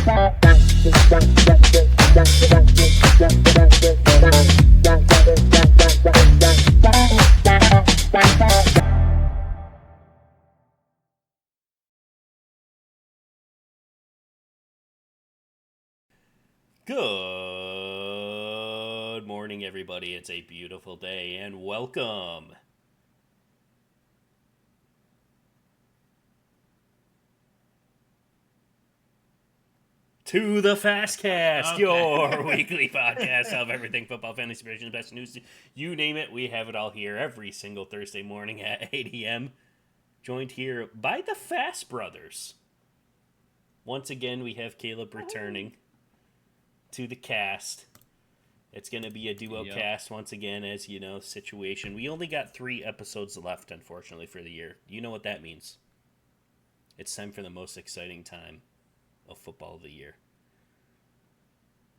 Good morning, everybody. It's a beautiful day, and welcome to the Fastcast, your weekly podcast of everything football, fantasy, predictions, best news. You name it, we have it all here every single Thursday morning at 8 a.m. Joined here by the Fasce brothers. Once again, we have Caleb returning to the cast. It's going to be a duo cast once again, as you know, situation. We only got 3 episodes left, unfortunately, for the year. You know what that means. It's time for the most exciting time of football of the year.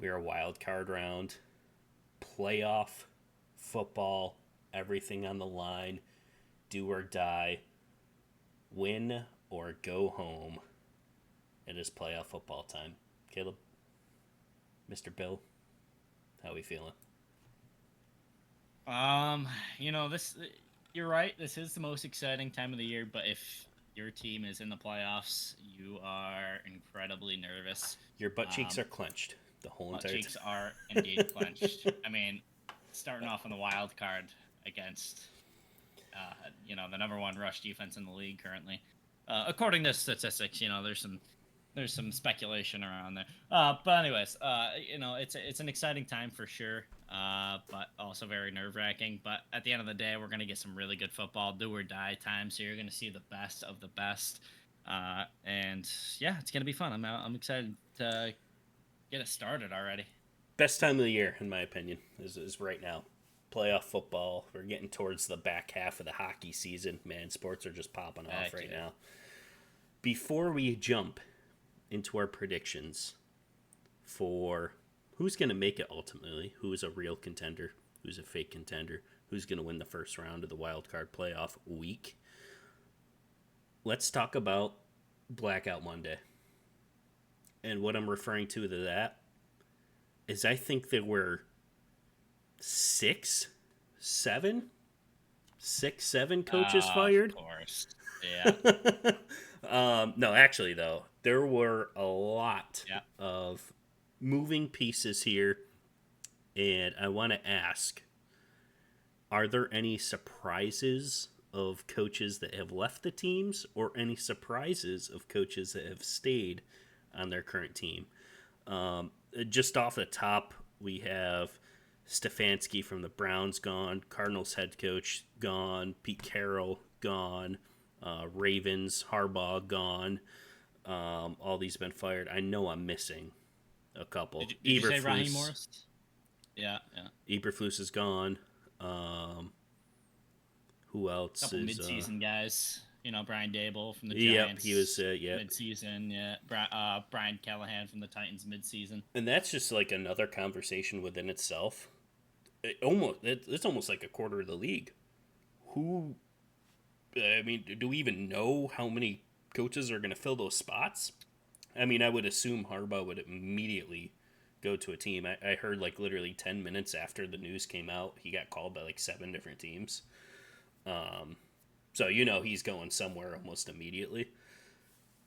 We are a wild card round, playoff football, everything on the line, do or die, win or go home. It is playoff football time. Caleb, Mr. Bill, how are we feeling? This you're right. This is the most exciting time of the year, but if your team is in the playoffs, you are incredibly nervous. Your butt cheeks are clenched the whole entire time. Butt cheeks are indeed clenched. I mean, starting off on the wild card against, the number 1 rush defense in the league currently, according to statistics. There's some speculation around there. But anyways, it's an exciting time for sure, but also very nerve-wracking. But at the end of the day, we're going to get some really good football, do or die time. So you're going to see the best of the best. And yeah, it's going to be fun. I'm excited to get it started already. Best time of the year, in my opinion, is right now. Playoff football. We're getting towards the back half of the hockey season. Man, sports are just popping off right now. Before we jump into our predictions for who's going to make it ultimately, who is a real contender, who's a fake contender, who's going to win the first round of the wild card playoff week, let's talk about Blackout Monday. And what I'm referring to that is I think there were 6, 7 coaches fired. Of course. Yeah. No, actually, though, there were a lot of moving pieces here, and I want to ask, are there any surprises of coaches that have left the teams, or any surprises of coaches that have stayed on their current team? Just off the top, we have Stefanski from the Browns gone, Cardinals head coach gone, Pete Carroll gone, Ravens, Harbaugh gone. All these have been fired. I know I'm missing a couple. Did you say Raheem Morris? Yeah. Eberflus is gone. Who else? Couple mid-season guys. Brian Daboll from the Giants. Yep, he was. Mid-season. Yeah, Brian Callahan from the Titans mid-season. And that's just like another conversation within itself. It's almost like a quarter of the league. Do we even know how many coaches are going to fill those spots? I mean, I would assume Harbaugh would immediately go to a team. I heard like literally 10 minutes after the news came out, he got called by like 7 different teams. So he's going somewhere almost immediately.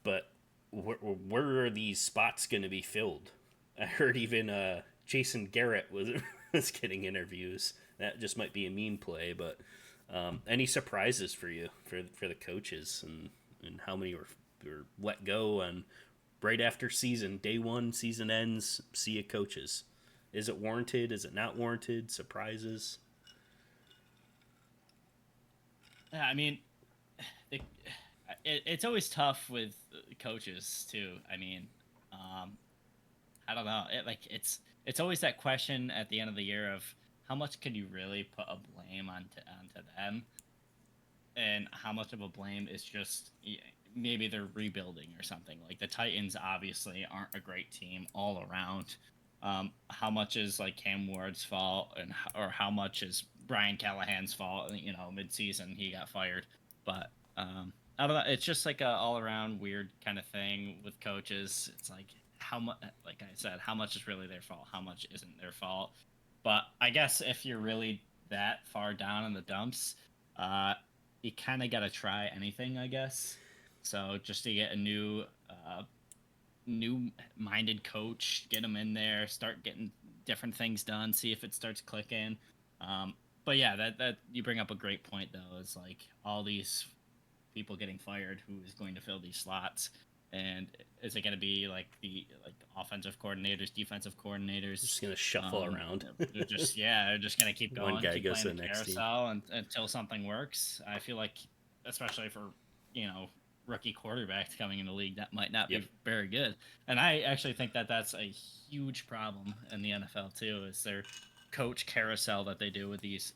But where are these spots going to be filled? I heard even Jason Garrett was getting interviews. That just might be a meme play, but any surprises for you for the coaches and how many were let go and right after day 1, season ends, see ya coaches? Is it warranted? Is it not warranted? Surprises? I mean, it's always tough with coaches too. I mean, I don't know. It's always that question at the end of the year of how much can you really put a blame onto them, and how much of a blame is just maybe they're rebuilding or something. Like the Titans obviously aren't a great team all around. How much is like Cam Ward's fault, or how much is Brian Callahan's fault? Mid-season he got fired, but I don't know. It's just like a all-around weird kind of thing with coaches. It's like how much, like I said, how much is really their fault, how much isn't their fault. But I guess if you're really that far down in the dumps, you kind of got to try anything, I guess. So just to get a new minded coach, get them in there, start getting different things done, see if it starts clicking. Um, but yeah, that you bring up a great point though, is like all these people getting fired, who is going to fill these slots, and is it going to be like the offensive coordinators, defensive coordinators? Just gonna shuffle around. They're just going to keep One going, guy keep goes playing to the the next team. carousel until something works. I feel like, especially for rookie quarterbacks coming in the league, that might not Yep. be very good. And I actually think that that's a huge problem in the NFL too, is their coach carousel that they do with these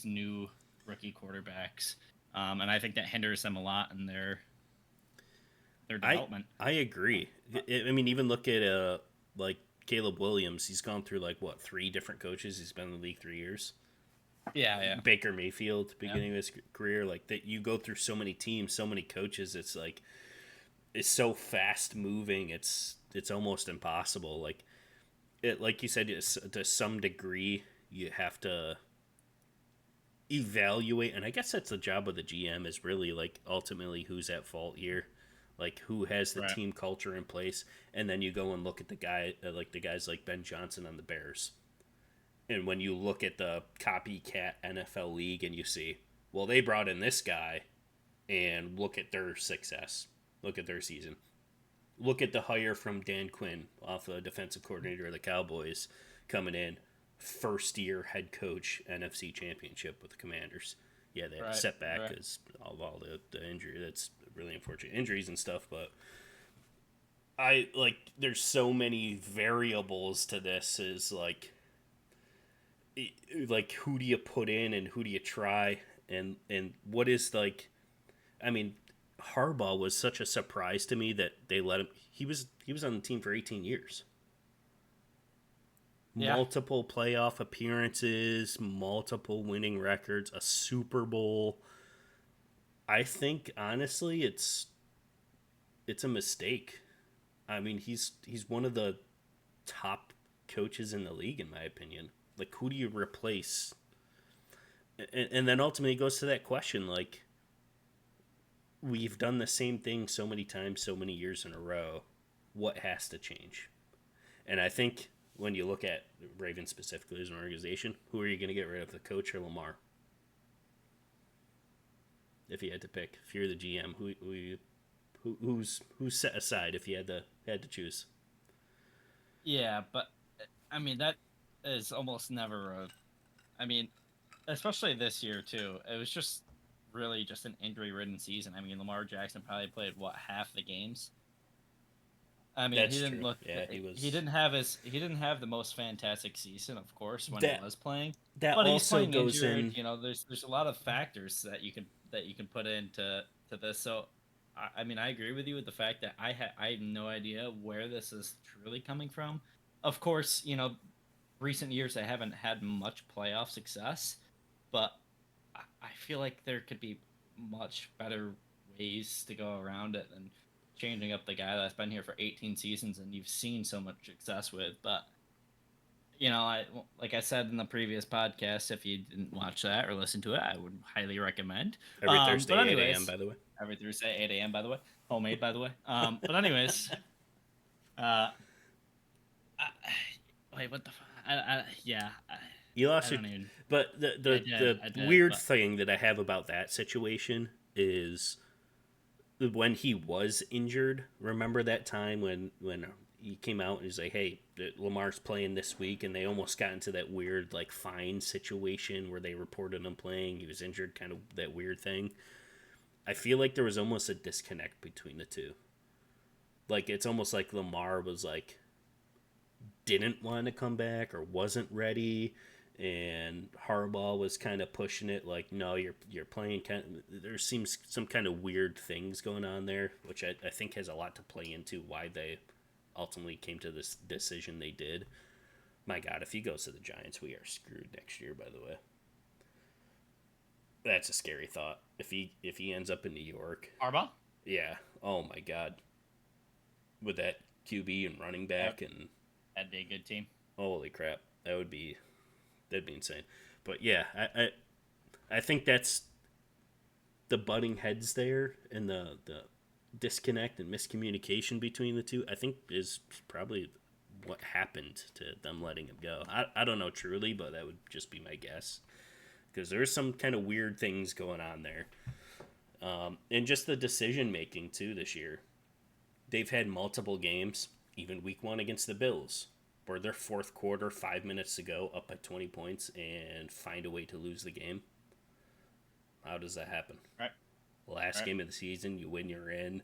new rookie quarterbacks. And I think that hinders them a lot in their development. I agree. I mean, even look at like Caleb Williams. He's gone through like what 3 different coaches. He's been in the league 3 years. Yeah. Baker Mayfield, beginning of his career, like that. You go through so many teams, so many coaches. It's like it's so fast moving. It's almost impossible. Like you said, to some degree, you have to evaluate, and I guess that's the job of the GM, is really like ultimately who's at fault here, like who has the Right. team culture in place, and then you go and look at the guys like Ben Johnson on the Bears, and when you look at the copycat NFL league and you see, well, they brought in this guy, and look at their success, look at their season, look at the hire from Dan Quinn off the defensive coordinator of the Cowboys coming in, first year head coach, NFC Championship with the Commanders. Yeah, they had a setback because of all the injury. That's really unfortunate injuries and stuff. But I like there's so many variables to this. Is like who do you put in and who do you try, and what is like. I mean, Harbaugh was such a surprise to me that they let him. He was on the team for 18 years. Yeah. Multiple playoff appearances, multiple winning records, a Super Bowl. I think honestly, it's a mistake. I mean, he's one of the top coaches in the league, in my opinion. Like, who do you replace? And then ultimately it goes to that question, like, we've done the same thing so many times, so many years in a row. What has to change? And I think when you look at Ravens specifically as an organization, who are you going to get rid of, the coach or Lamar? If you had to pick, if you're the GM, who's set aside if you had to choose? Yeah, but I mean that is almost never a. I mean, especially this year too. It was just really just an injury-ridden season. I mean, Lamar Jackson probably played half the games. I mean, That's he didn't true. look. Yeah, he was. He didn't have the most fantastic season, of course, when he That was playing. that But he's also playing goes injured. in. There's a lot of factors that you can put into this. So, I mean, I agree with you with the fact that I have no idea where this is truly coming from. Of course, recent years they haven't had much playoff success, but I feel like there could be much better ways to go around it than changing up the guy that's been here for 18 seasons and you've seen so much success with. But like I said in the previous podcast, if you didn't watch that or listen to it, I would highly recommend. Every Thursday, But 8 a.m., anyways, by the way. every Thursday 8 a.m. by the way, homemade by the way. But anyways, uh, I, wait, what the? Yeah, You I lost your. don't even. But I the did, weird but thing that I have about that situation is when he was injured. Remember that time when he came out and he's like, "Hey, Lamar's playing this week," and they almost got into that weird like fine situation where they reported him playing. He was injured, kind of that weird thing. I feel like there was almost a disconnect between the two. Like it's almost like Lamar was like didn't want to come back or wasn't ready, and Harbaugh was kind of pushing it like, no, you're playing. There seems some kind of weird things going on there, which I think has a lot to play into why they ultimately came to this decision they did. My God, if he goes to the Giants, we are screwed next year. By the way, that's a scary thought. If he ends up in New York, Harbaugh. yeah. Oh my God, would that QB and running Yep. back, and That'd be a good team. holy crap, that'd be insane. But yeah, I think that's the butting heads there, and the disconnect and miscommunication between the two. I think is probably what happened to them letting him go. I don't know truly, but that would just be my guess, because there's some kind of weird things going on there. And just the decision making too this year. They've had multiple games, even week one against the Bills, where their fourth quarter, 5 minutes to go, up by 20 points and find a way to lose the game. How does that happen? Right. Last Right. game of the season, you win, you're in.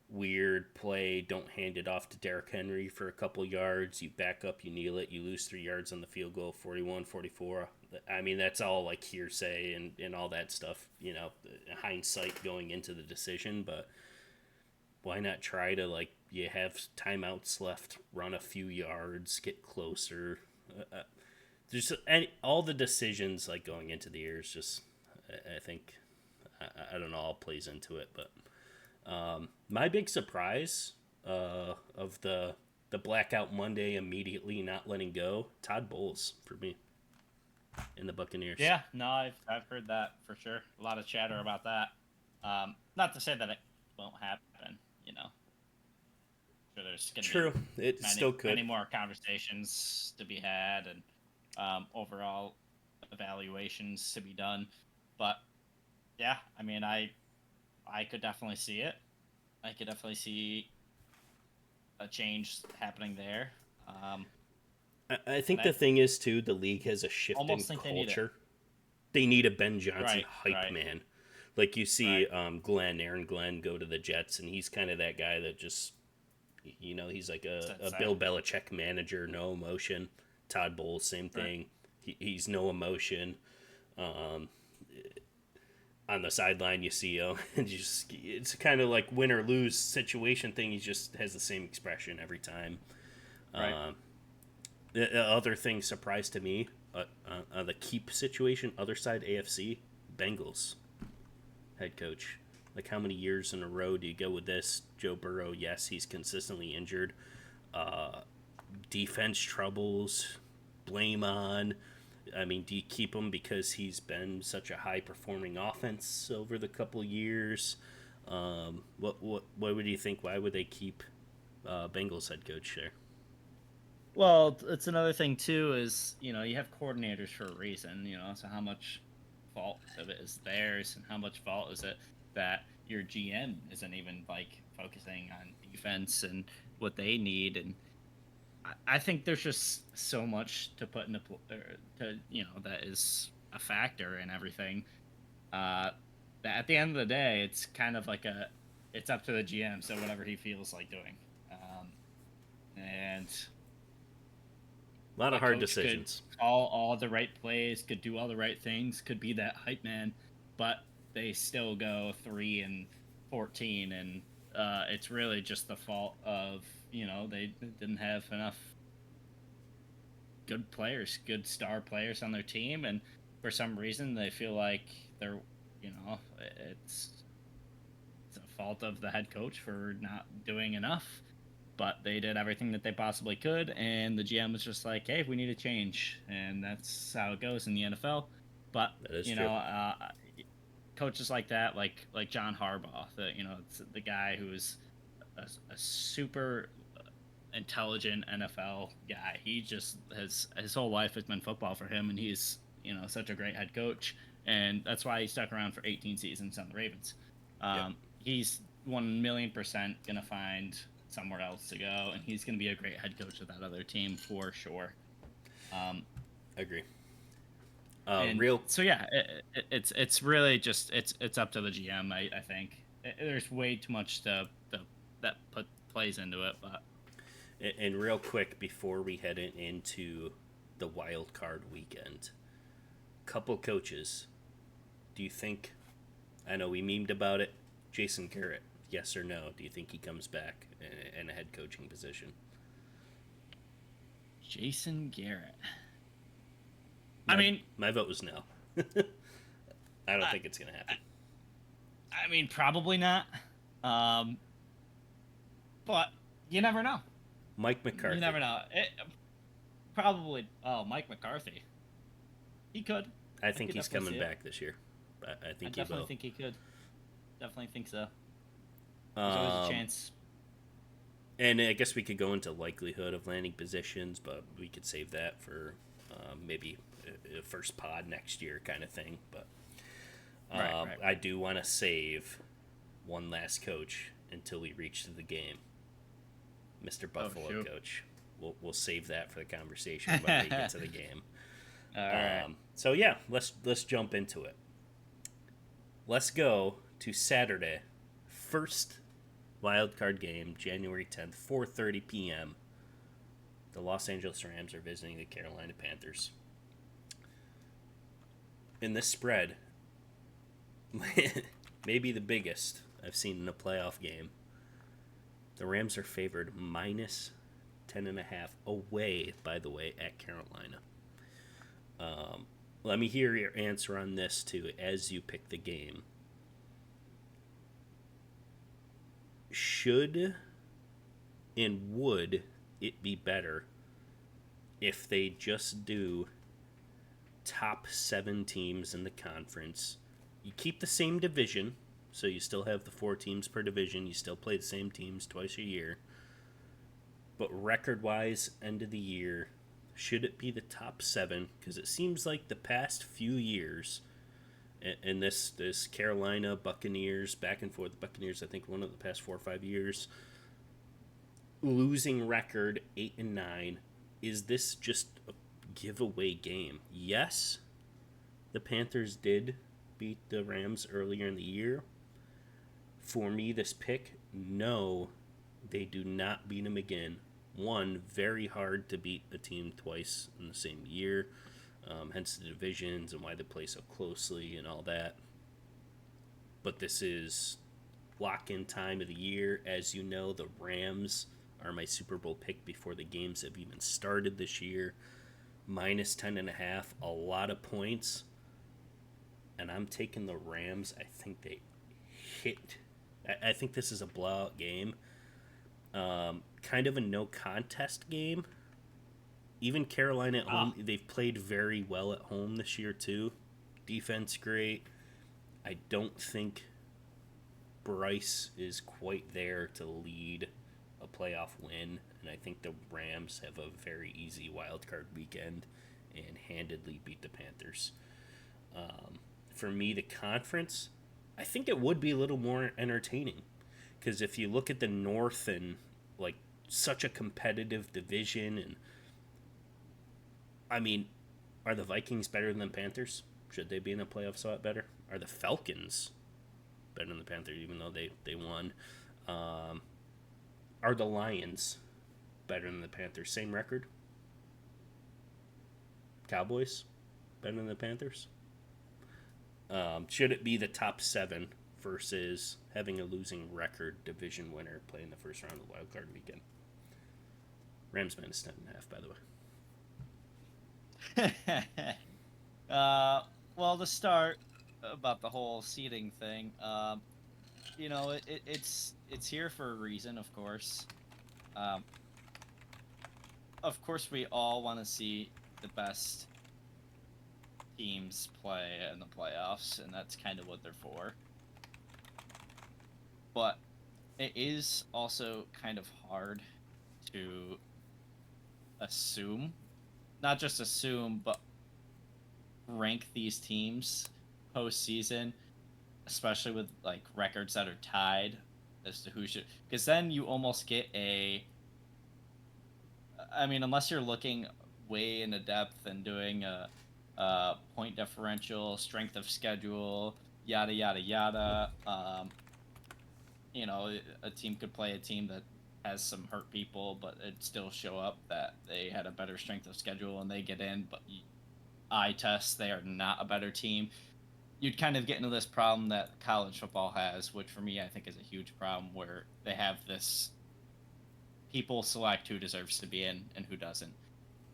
Weird play, don't hand it off to Derrick Henry for a couple yards. You back up, you kneel it, you lose 3 yards on the field goal, 41-44. I mean, that's all like hearsay and all that stuff, hindsight going into the decision, but why not try to, like, you have timeouts left, run a few yards, get closer. There's all the decisions like going into the year is just, I think, I don't know, all plays into it. But my big surprise of the blackout Monday immediately not letting go, Todd Bowles for me in the Buccaneers. Yeah, no, I've heard that for sure. A lot of chatter about that. Not to say that it won't happen, Sure, there's going to True, be it still could. many more conversations to be had and overall evaluations to be done. But yeah, I mean, I could definitely see it. I could definitely see a change happening there. I think the thing is too, the league has a shift in culture. They need a Ben Johnson hype man. Like you see Aaron Glenn go to the Jets, and he's kind of that guy that just, he's like a Bill Belichick manager, no emotion. Todd Bowles, same thing. He's no emotion. On the sideline, you see, it's kind of like win or lose situation thing. He just has the same expression every time. The other thing surprised to me, the keep situation, other side AFC, Bengals head coach. Like, how many years in a row do you go with this? Joe Burrow, yes, he's consistently injured. Defense troubles, blame on. I mean, do you keep him because he's been such a high-performing offense over the couple years? What would you think? Why would they keep Bengals head coach there? Well, it's another thing too is, you have coordinators for a reason, so how much fault of it is theirs and how much fault is it that your GM isn't even like focusing on defense and what they need. And I think there's just so much to put into that is a factor in everything, that at the end of the day it's kind of like it's up to the GM, so whatever he feels like doing. And a lot of hard decisions. Could call all the right plays, could do all the right things, could be that hype man, but they still go 3-14, and it's really just the fault of they didn't have enough good players, good star players on their team, and for some reason they feel like they're it's a fault of the head coach for not doing enough. But they did everything that they possibly could, and the GM was just like, "Hey, we need a change," and that's how it goes in the NFL. But coaches like that, like John Harbaugh, it's the guy who's a super intelligent NFL guy. He just his whole life has been football for him, and he's such a great head coach, and that's why he stuck around for 18 seasons on the Ravens. He's 1,000,000% gonna find somewhere else to go, and he's going to be a great head coach of that other team for sure. Agree. So yeah, it's really just it's up to the GM. I think there's way too much that plays into it. But and real quick before we head into the wild card weekend, couple coaches. Do you think? I know we memed about it. Jason Garrett. Yes or no? Do you think he comes back in a head coaching position? Jason Garrett. My vote was no. I don't think it's going to happen. I mean, probably not. But You never know. Mike You McCarthy. never know. Probably. Oh, Mike McCarthy. He could. I I think could he's definitely coming see it. back this year. I I think he definitely will. think he could. Definitely think so. There's always a Um, chance. and I guess we could go into likelihood of landing positions, but we could save that for maybe a first pod next year kind of thing. But Right, right, I right. do want to save one last coach until we reach the game, Mr. Oh Buffalo shoot. coach. We'll save that for the conversation when we get to the game. All right. So yeah, let's jump into it. Let's go to Saturday, first wild card game, January 10th, 4:30 p.m. The Los Angeles Rams are visiting the Carolina Panthers. In this spread, maybe the biggest I've seen in a playoff game. The Rams are favored minus 10.5 away, by the way, at Carolina. Let me hear your answer on this too as you pick the game. Should and would it be better if they just do top 7 teams in the conference? You keep the same division, so you still have the 4 teams per division. You still play the same teams twice a year. But record wise, end of the year, should it be the top 7? Because it seems like the past few years, and this Carolina Buccaneers back and forth, Buccaneers, I think one of the past 4 or 5 years, losing record 8-9. Is this just a giveaway game? Yes, the Panthers did beat the Rams earlier in the year. For me, this pick, no, they do not beat them again. One, very hard to beat a team twice in the same year, hence the divisions and why they play so closely and all that. But this is lock in time of the year. As you know, the Rams are my Super Bowl pick before the games have even started this year. Minus 10.5, a lot of points. And I'm taking the Rams. I think they hit. I think this is a blowout game. Kind of a no contest game. Even Carolina at home, Ah, they've played very well at home this year too. Defense great. I don't think Bryce is quite there to lead a playoff win, and I think the Rams have a very easy wild card weekend and handedly beat the Panthers. For me, the conference, I think it would be a little more entertaining because if you look at the North and like such a competitive division, and I mean, are the Vikings better than the Panthers? Should they be in the playoffs a lot better? Are the Falcons better than the Panthers, even though they won? Um, are the Lions better than the Panthers? Same record. Cowboys better than the Panthers. Should it be the top 7 versus having a losing record division winner playing the first round of the wild card weekend? Rams minus 10.5, by the way. well, to start about the whole seating thing, it's here for a reason, of course. Um, of course, we all want to see the best teams play in the playoffs, and that's kind of what they're for. But it is also kind of hard to assume, not just assume, but rank these teams postseason, especially with like records that are tied as to who should, because then you almost get I mean, unless you're looking way into depth and doing a point differential, strength of schedule, yada yada yada. A team could play a team that has some hurt people, but it still show up that they had a better strength of schedule and they get in. But eye test, they are not a better team. You'd kind of get into this problem that college football has, which for me I think is a huge problem, where they have this people select who deserves to be in and who doesn't.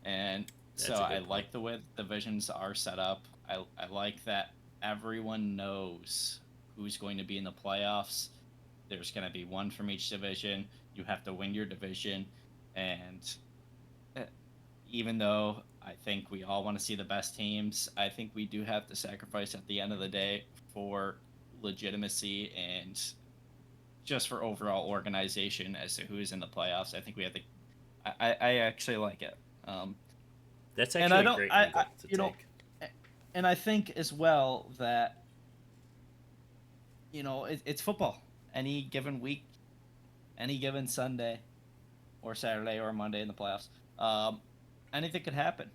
And so That's a I good point. like the way the divisions are set up. I like that everyone knows who's going to be in the playoffs. There's going to be one from each division. You have to win your division, and uh, even though I think we all want to see the best teams, I think we do have to sacrifice at the end of the day for legitimacy and just for overall organization as to who's in the playoffs. I think we have to. I actually like it. That's And I actually a don't. great I angle to you know, take. and I think as well that it's football. Any given week, any given Sunday or Saturday or Monday in the playoffs, um, anything could happen.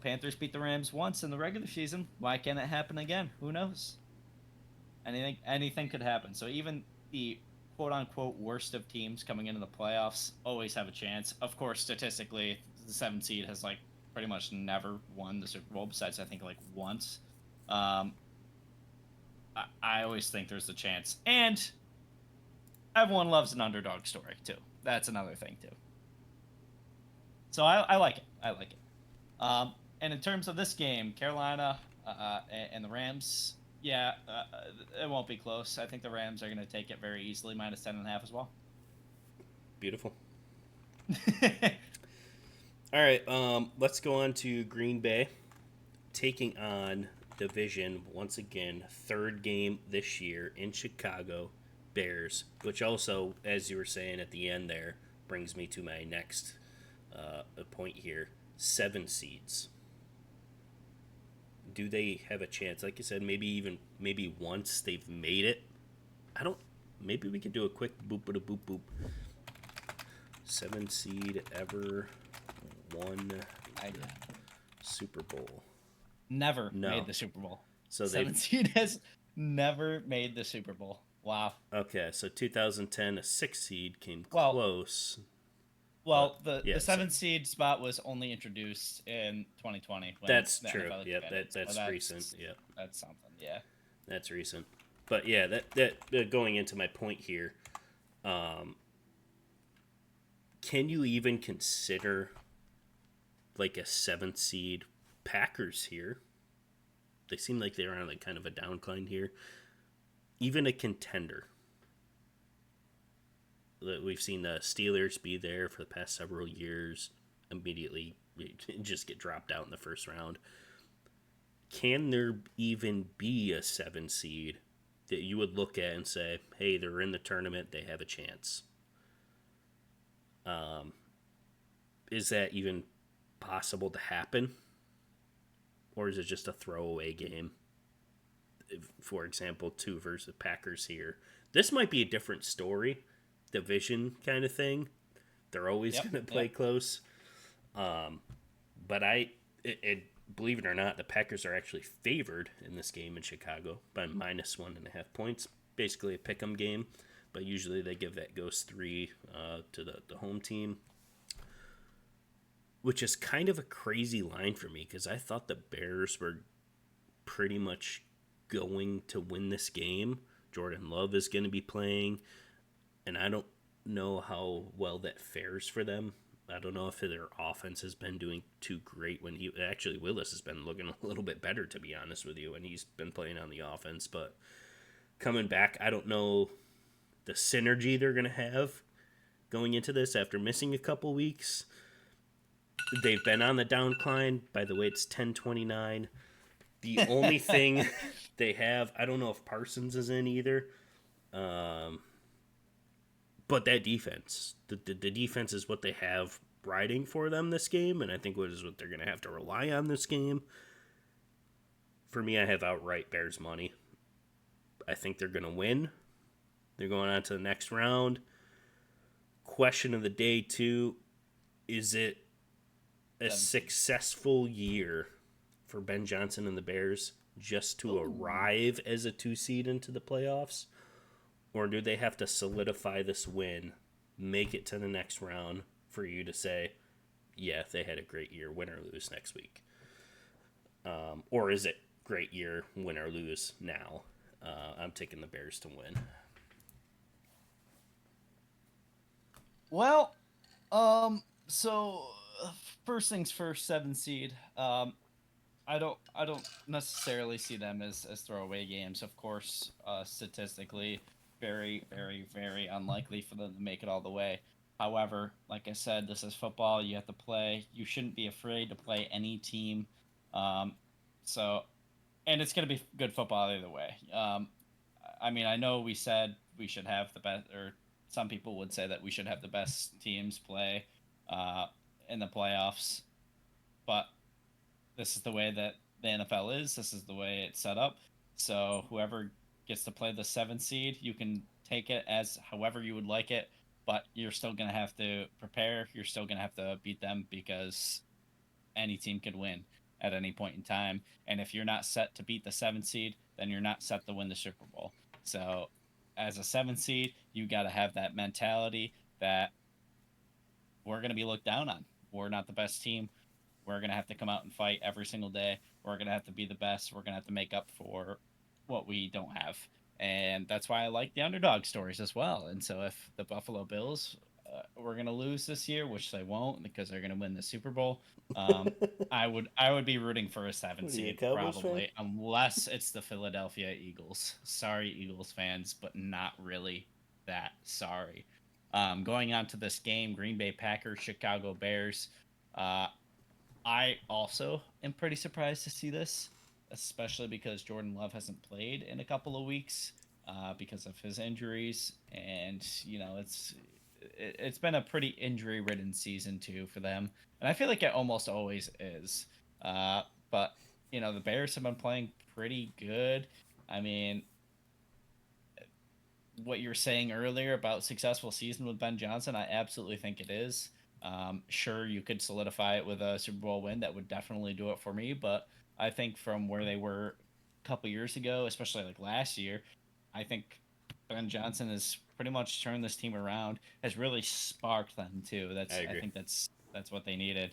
Panthers beat the Rams once in the regular season. Why can't it happen again? Who knows? Anything could happen. So even the quote unquote worst of teams coming into the playoffs always have a chance. Of course, statistically, the 7th seed has like pretty much never won the Super Bowl besides I think like once. Um, I always think there's a chance, and everyone loves an underdog story too. That's another thing too. So I like it. I like it. And in terms of this game, Carolina and the Rams, yeah, it won't be close. I think the Rams are going to take it very easily, minus 10.5 as well. Beautiful. All right, let's go on to Green Bay taking on division once again, third game this year in Chicago, Bears, which also, as you were saying at the end there, brings me to my next point here. 7 seeds. Do they have a chance? Like you said, maybe once they've made it. I don't. Maybe we could do a quick boop boop boop boop. 7 seed ever won I Super Bowl. never No. made the Super Bowl. So 7 seed has never made the Super Bowl. Wow. Okay, so 2010, a 6 seed came Well, close. Well, the 7th seed spot was only introduced in 2020. When That's the true. NFL Yep, expanded. that's recent. Yep, That's something. Yeah. that's recent. But yeah, that going into my point here, can you even consider like a 7th seed Packers here? They seem like they're on like kind of a downcline here. Even a contender. We've seen the Steelers be there for the past several years, immediately just get dropped out in the first round. Can there even be a 7 seed that you would look at and say, hey, they're in the tournament, they have a chance? Is that even possible to happen? Or is it just a throwaway game? For example, 2 versus Packers here. This might be a different story, division kind of thing. They're always going to play close. But believe it or not, the Packers are actually favored in this game in Chicago by minus 1.5 points. Basically a pick'em game, but usually they give that ghost 3 to the home team, which is kind of a crazy line for me because I thought the Bears were pretty much going to win this game. Jordan Love is going to be playing, and I don't know how well that fares for them. I don't know if their offense has been doing too great when Willis has been looking a little bit better, to be honest with you, and he's been playing on the offense. But coming back, I don't know the synergy they're going to have going into this after missing a couple weeks. They've been on the downcline. By the way, it's 10-29. The only thing they have, I don't know if Parsons is in either. But that defense, the defense is what they have riding for them this game, and I think what they're going to have to rely on this game. For me, I have outright Bears money. I think they're going to win. They're going on to the next round. Question of the day, too, is it a successful year for Ben Johnson and the Bears just to arrive as a 2 seed into the playoffs? Or do they have to solidify this win, make it to the next round for you to say, yeah, they had a great year, win or lose next week? Or is it great year, win or lose now? I'm taking the Bears to win. Well, so first things first, 7 seed. I don't necessarily see them as throwaway games. Of course, statistically, very, very, very unlikely for them to make it all the way. However, like I said, this is football. You have to play. You shouldn't be afraid to play any team. Um, so, and it's going to be good football either way. I mean, I know we said we should have the best, or some people would say that we should have the best teams play uh, in the playoffs, but this is the way that the NFL is. This is the way it's set up. So whoever gets to play the 7th seed, you can take it as however you would like it, but you're still going to have to prepare. You're still going to have to beat them because any team could win at any point in time. And if you're not set to beat the 7th seed, then you're not set to win the Super Bowl. So as a 7th seed, you got to have that mentality that we're going to be looked down on. We're not the best team. We're going to have to come out and fight every single day. We're going to have to be the best. We're going to have to make up for what we don't have. And that's why I like the underdog stories as well. And so if the Buffalo Bills were going to lose this year, which they won't because they're going to win the Super Bowl, I would be rooting for a 7 What are you, a seed Cowboys probably, unless it's the Philadelphia Eagles. Sorry, Eagles fans, but not really that sorry. Going on to this game, Green Bay Packers, Chicago Bears. Uh, I also am pretty surprised to see this, especially because Jordan Love hasn't played in a couple of weeks because of his injuries, and it's been a pretty injury ridden season too for them, and I feel like it almost always is. Uh, but the Bears have been playing pretty good. I mean, what you were saying earlier about successful season with Ben Johnson, I absolutely think it is. Sure, you could solidify it with a Super Bowl win. That would definitely do it for me. But I think from where they were a couple years ago, especially like last year, I think Ben Johnson has pretty much turned this team around. Has really sparked them too. I I agree. think that's what they needed.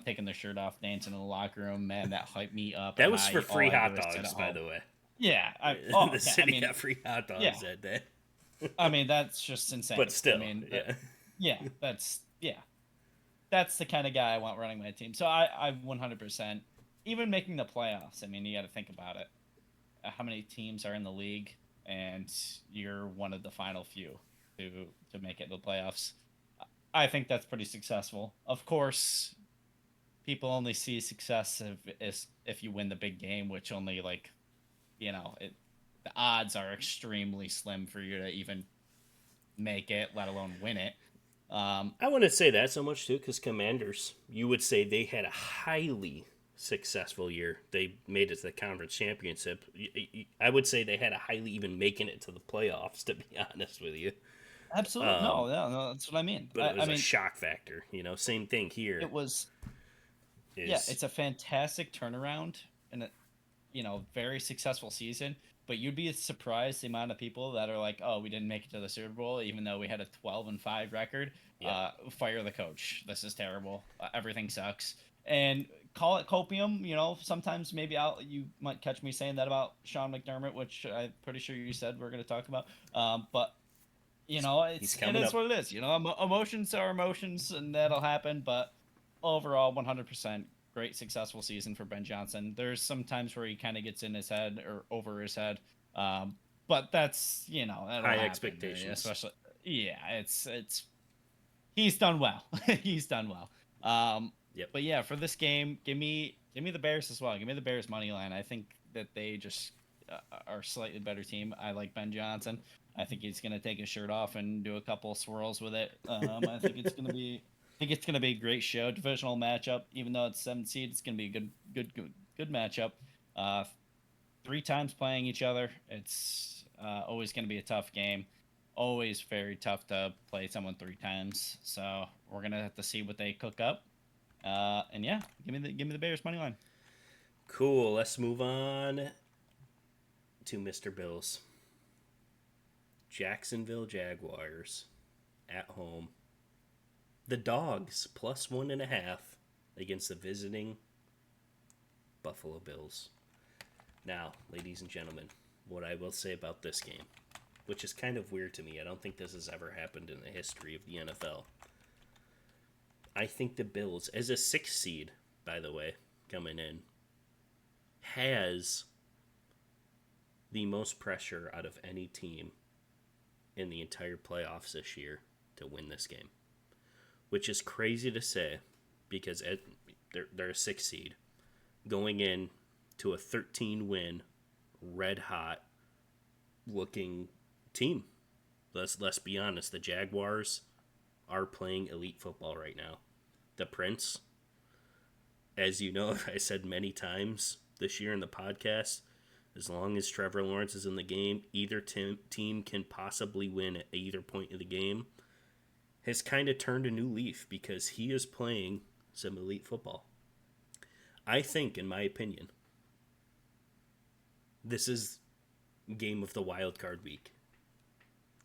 Taking their shirt off, dancing in the locker room, man, that hyped me up. That And was for all free I do hot is sit at dogs, by home. the way. Yeah, The yeah, I city mean, got free hot yeah, dogs that day. I mean, that's just insane. But I still, mean, yeah. yeah, that's the kind of guy I want running my team. So I 100% even making the playoffs. I mean, you got to think about it. How many teams are in the league, and you're one of the final few to to make it to the playoffs. I think that's pretty successful. Of course, people only see success if you win the big game, which only like the odds are extremely slim for you to even make it, let alone win it. Um, I wouldn't say that so much too, because Commanders, you would say they had a highly successful year. They made it to the conference championship. I would say they had a highly even making it to the playoffs. To be honest with you, Absolutely, no, no, no. That's what I mean. but I, it I was a mean, shock factor. Same thing here. it was, yeah, Is it's a fantastic turnaround and a very successful season. But you'd be surprised the amount of people that are like, "Oh, we didn't make it to the Super Bowl, even though we had a 12-5 record." yeah, Fire the coach. This is terrible. Everything sucks. And call it copium. Sometimes maybe you might catch me saying that about Sean McDermott, which I'm pretty sure you said we're going to talk about. But he's it coming is up. what it is. Emotions are emotions, and that'll happen. But overall, 100% great successful season for Ben Johnson. There's some times where he kind of gets in his head or over his head, but that's that'll High happen. expectations. Especially, yeah, it's he's done well. He's done well. Yep. But yeah, for this game, give me the Bears as well. Give me the Bears money line. I think that they just are a slightly better team. I like Ben Johnson. I think he's gonna take his shirt off and do a couple swirls with it. I think it's gonna be. I think it's gonna be a great show. Divisional matchup. Even though it's 7 seed, it's gonna be a good matchup. Uh, 3 times playing each other. It's always gonna be a tough game. Always very tough to play someone 3 times. So we're gonna have to see what they cook up. And yeah, give me the Bears money line. Cool. Let's move on to Mr. Bills. Jacksonville Jaguars at home. The Dogs plus 1.5 against the visiting Buffalo Bills. Now, ladies and gentlemen, what I will say about this game, which is kind of weird to me. I don't think this has ever happened in the history of the NFL. I think the Bills, as a 6th seed, by the way, coming in, has the most pressure out of any team in the entire playoffs this year to win this game, which is crazy to say because they're a 6 seed going in to a 13-win, red hot looking team. Let's be honest, the Jaguars are playing elite football right now. The Prince, as you know, I said many times this year in the podcast, as long as Trevor Lawrence is in the game, either team can possibly win at either point of the game, has kind of turned a new leaf because he is playing some elite football. I think, in my opinion, this is game of the wild card week.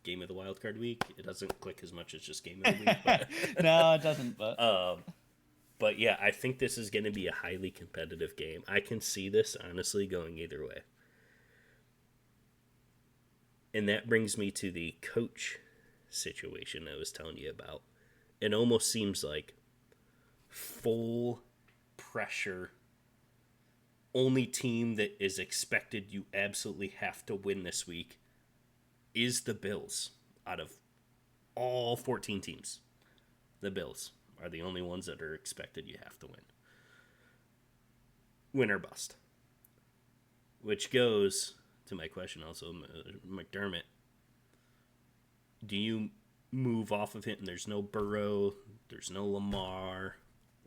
Game of the wild card week. It doesn't click as much as just game of the week. But No, it doesn't. But yeah, I think this is going to be a highly competitive game. I can see this honestly going either way. And that brings me to the coach situation I was telling you about. It almost seems like full pressure. Only team that is expected you absolutely have to win this week is the Bills. Out of all 14 teams, the Bills are the only ones that are expected you have to win. Win or bust. Which goes to my question also, McDermott. Do you move off of him? There's no Burrow, there's no Lamar,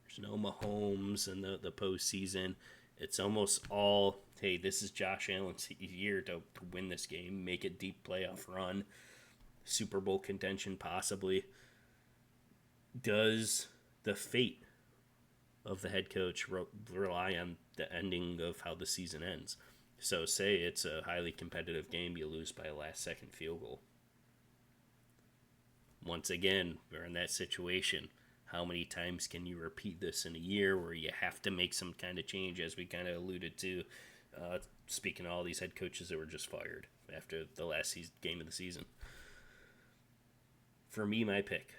there's no Mahomes in the postseason. It's almost all, hey, this is Josh Allen's year to win this game, make a deep playoff run, Super Bowl contention possibly. Does the fate of the head coach rely on the ending of how the season ends? So say it's a highly competitive game, you lose by a last-second field goal. Once again, we're in that situation. How many times can you repeat this in a year where you have to make some kind of change, as we kind of alluded to, speaking of all these head coaches that were just fired after the last game of the season? For me, my pick.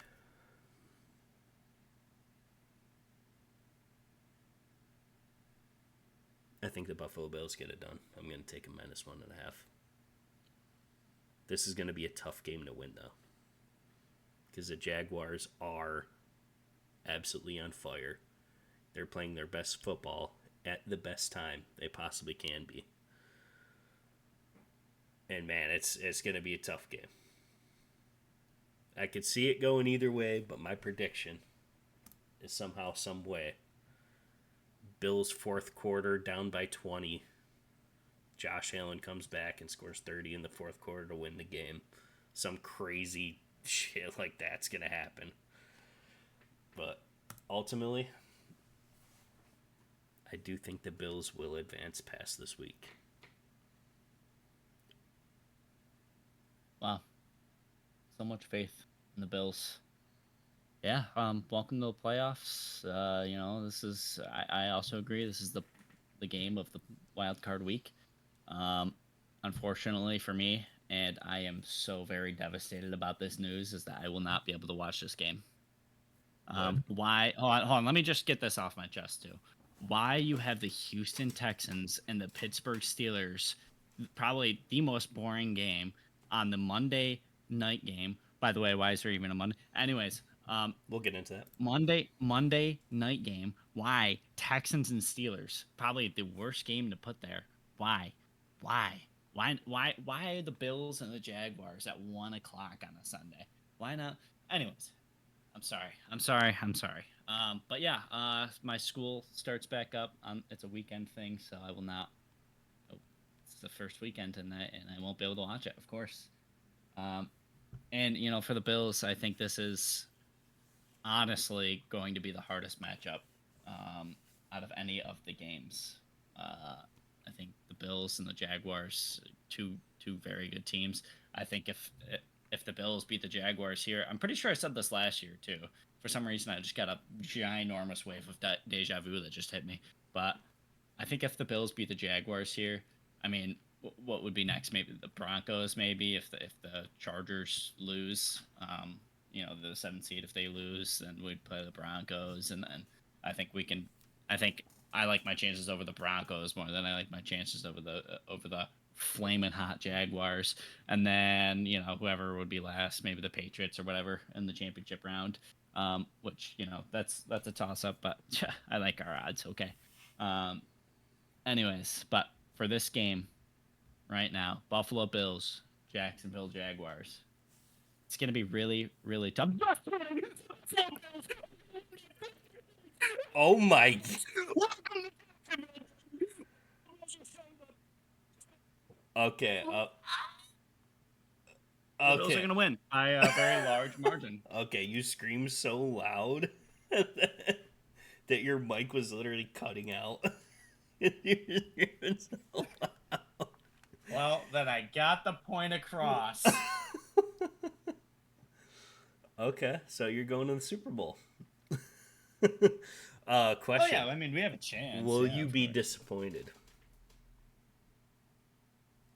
I think the Buffalo Bills get it done. I'm going to take a -1.5. This is going to be a tough game to win, though, because the Jaguars are absolutely on fire. They're playing their best football at the best time they possibly can be. And man, it's going to be a tough game. I could see it going either way, but my prediction is somehow, some way, Bills fourth quarter down by 20. Josh Allen comes back and scores 30 in the fourth quarter to win the game. Some crazy shit like that's going to happen. But ultimately, I do think the Bills will advance past this week. Wow. So much faith in the Bills. Yeah, welcome to the playoffs. This is I also agree this is the game of the wild card week. Unfortunately for me, and I am so very devastated about this news, is that I will not be able to watch this game. Why? Hold on. Let me just get this off my chest too. Why you have the Houston Texans and the Pittsburgh Steelers, probably the most boring game on the Monday night game. By the way, why is there even a Monday? Anyways, we'll get into that. Monday night game. Why Texans and Steelers? Probably the worst game to put there. Why are the Bills and the Jaguars at 1:00 on a Sunday? Why not? Anyways, I'm sorry. But yeah, my school starts back up. It's a weekend thing, so I will not. Oh, it's the first weekend tonight, and I won't be able to watch it, of course. And for the Bills, I think this is honestly going to be the hardest matchup out of any of the games. I think the Bills and the Jaguars, two very good teams. I think if the Bills beat the Jaguars here, I'm pretty sure I said this last year too. For some reason, I just got a ginormous wave of deja vu that just hit me. But I think if the Bills beat the Jaguars here, I mean, what would be next? Maybe the Broncos. Maybe if the Chargers lose, the 7th seed, if they lose, then we'd play the Broncos, and then I think I like my chances over the Broncos more than I like my chances over the flaming hot Jaguars, and then whoever would be last, maybe the Patriots or whatever in the championship round. Which that's a toss up, but I like our odds. Okay. Um, anyways, but for this game right now, Buffalo Bills, Jacksonville Jaguars. It's gonna be really, really tough. Oh my. Okay. The Bills are Okay. going to win by a very large margin. Okay, you screamed so loud that your mic was literally cutting out. So Well, then I got the point across. okay, so you're going to the Super Bowl. Oh Question. yeah, I mean we have a chance. Will Yeah, you of be course. disappointed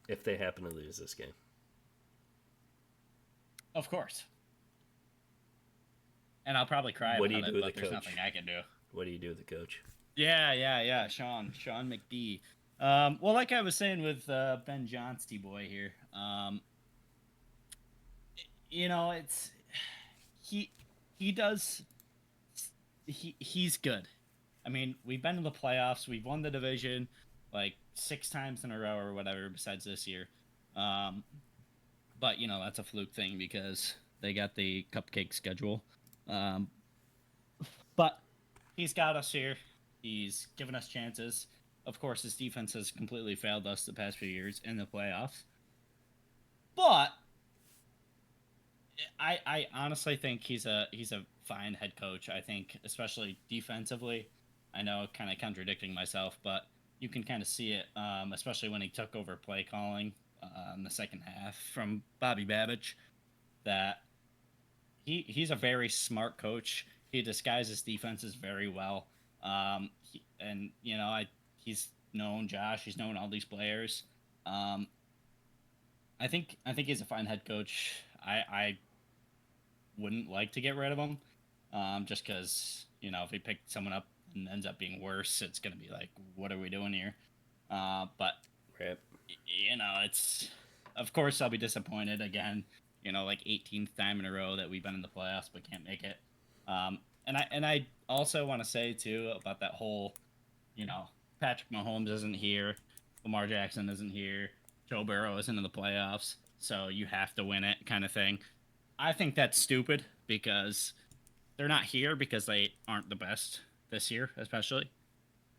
if they happen to lose this game? Of course. And I'll probably cry What do about you it, do with but the there's coach? nothing I can do. What do you do with the coach? Yeah. Sean McD. Well, like I was saying with Ben Johnsty boy here, it's he does he's good. I mean, we've been to the playoffs, we've won the division like 6 times in a row or whatever, besides this year. But that's a fluke thing because they got the cupcake schedule. Um, but he's got us here. He's given us chances. Of course, his defense has completely failed us the past few years in the playoffs. But I honestly think he's a fine head coach. I think, especially defensively. I know, kind of contradicting myself, but you can kind of see it, especially when he took over play calling in the second half from Bobby Babich. That he's a very smart coach. He disguises defenses very well. And he's known Josh. He's known all these players. Um, I think he's a fine head coach. I wouldn't like to get rid of him, just because if he picked someone up and ends up being worse, it's gonna be like, what are we doing here? But Right. it's, of course I'll be disappointed again. Like 18th time in a row that we've been in the playoffs but can't make it. And I also want to say too about that whole, Patrick Mahomes isn't here, Lamar Jackson isn't here, Joe Burrow isn't in the playoffs, so you have to win it kind of thing. I think that's stupid because they're not here because they aren't the best this year, especially.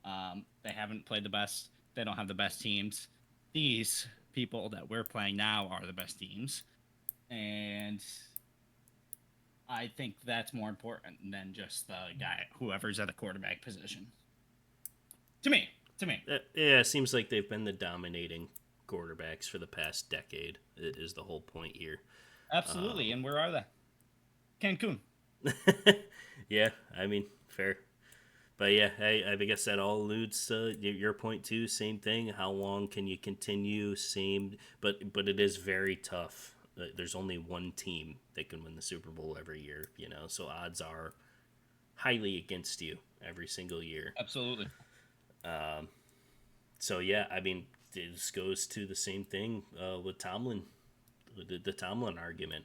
They haven't played the best. They don't have the best teams. These people that we're playing now are the best teams. And I think that's more important than just the guy, whoever's at the quarterback position. To me. Yeah, it seems like they've been the dominating quarterbacks for the past decade. Is the whole point here? Absolutely. And where are they? Cancun. Yeah, I mean, fair. But yeah, I guess that all alludes to your point too. Same thing. How long can you continue? Same, but it is very tough. There's only one team that can win the Super Bowl every year, so odds are highly against you every single year. Absolutely. So yeah, I mean, this goes to the same thing with Tomlin, the Tomlin argument.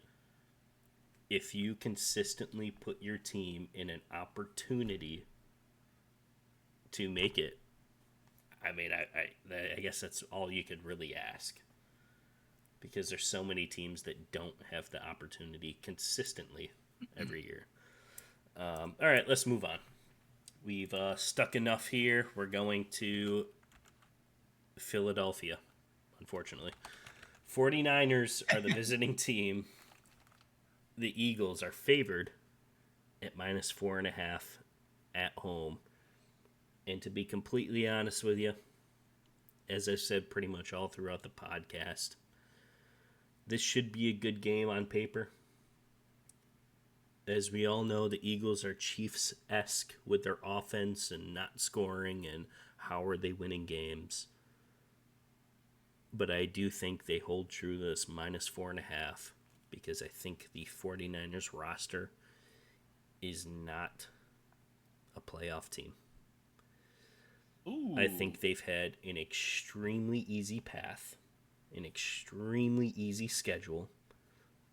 If you consistently put your team in an opportunity to make it, I mean, I guess that's all you could really ask, because there's so many teams that don't have the opportunity consistently every year. All right, let's move on. We've stuck enough here. We're going to Philadelphia, unfortunately. 49ers are the visiting team. The Eagles are favored at -4.5 at home. And to be completely honest with you, as I've said pretty much all throughout the podcast, this should be a good game on paper. As we all know, the Eagles are Chiefs-esque with their offense and not scoring and how are they winning games. But I do think they hold true to this -4.5 because I think the 49ers roster is not a playoff team. Ooh. I think they've had an extremely easy path an extremely easy schedule,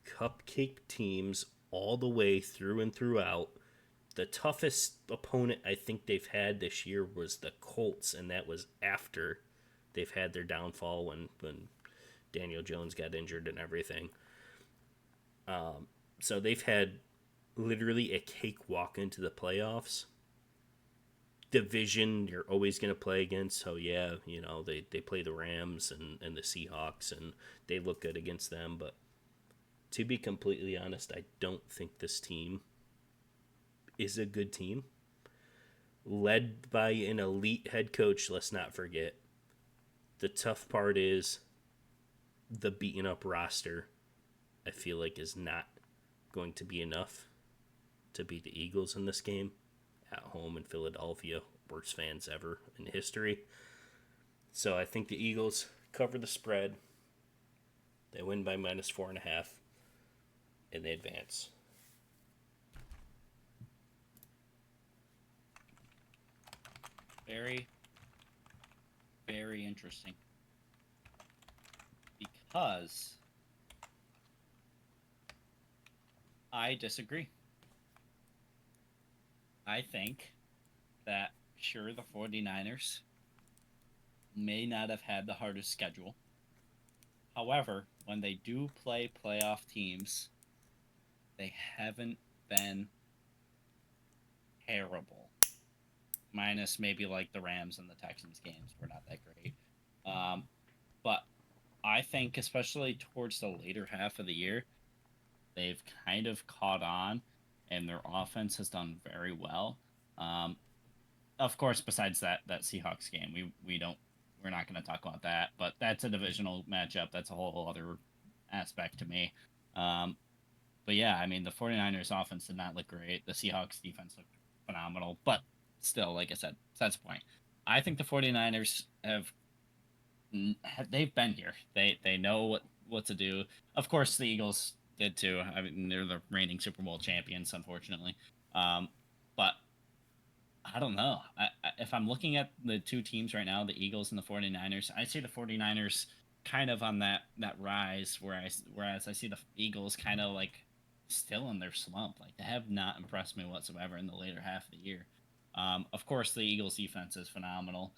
cupcake teams all the way through and throughout. The toughest opponent I think they've had this year was the Colts, and that was after they've had their downfall when Daniel Jones got injured and everything. So they've had literally a cakewalk into the playoffs. Division you're always going to play against. So yeah, they play the Rams and the Seahawks, and they look good against them. But to be completely honest, I don't think this team is a good team. Led by an elite head coach, let's not forget. The tough part is the beaten up roster, I feel like, is not going to be enough to beat the Eagles in this game at home in Philadelphia. Worst fans ever in history. So I think the Eagles cover the spread. They win by -4.5, and they advance. Very, very interesting. Because I disagree. I think that, sure, the 49ers may not have had the hardest schedule. However, when they do play playoff teams, they haven't been terrible. Minus maybe like the Rams and the Texans games were not that great. But I think especially towards the later half of the year, they've kind of caught on and their offense has done very well. Of course, besides that Seahawks game, we're not going to talk about that, but that's a divisional matchup. That's a whole other aspect to me. But yeah, I mean, the 49ers offense did not look great. The Seahawks defense looked phenomenal, but still, like I said, that's the point. I think the 49ers they've been here. They know what to do. Of course, the Eagles did too. I mean, they're the reigning Super Bowl champions, unfortunately. But I don't know. If I'm looking at the two teams right now, the Eagles and the 49ers, I see the 49ers kind of on that rise, whereas I see the Eagles kind of like still in their slump. Like, they have not impressed me whatsoever in the later half of the year. Of course, the Eagles defense is phenomenal.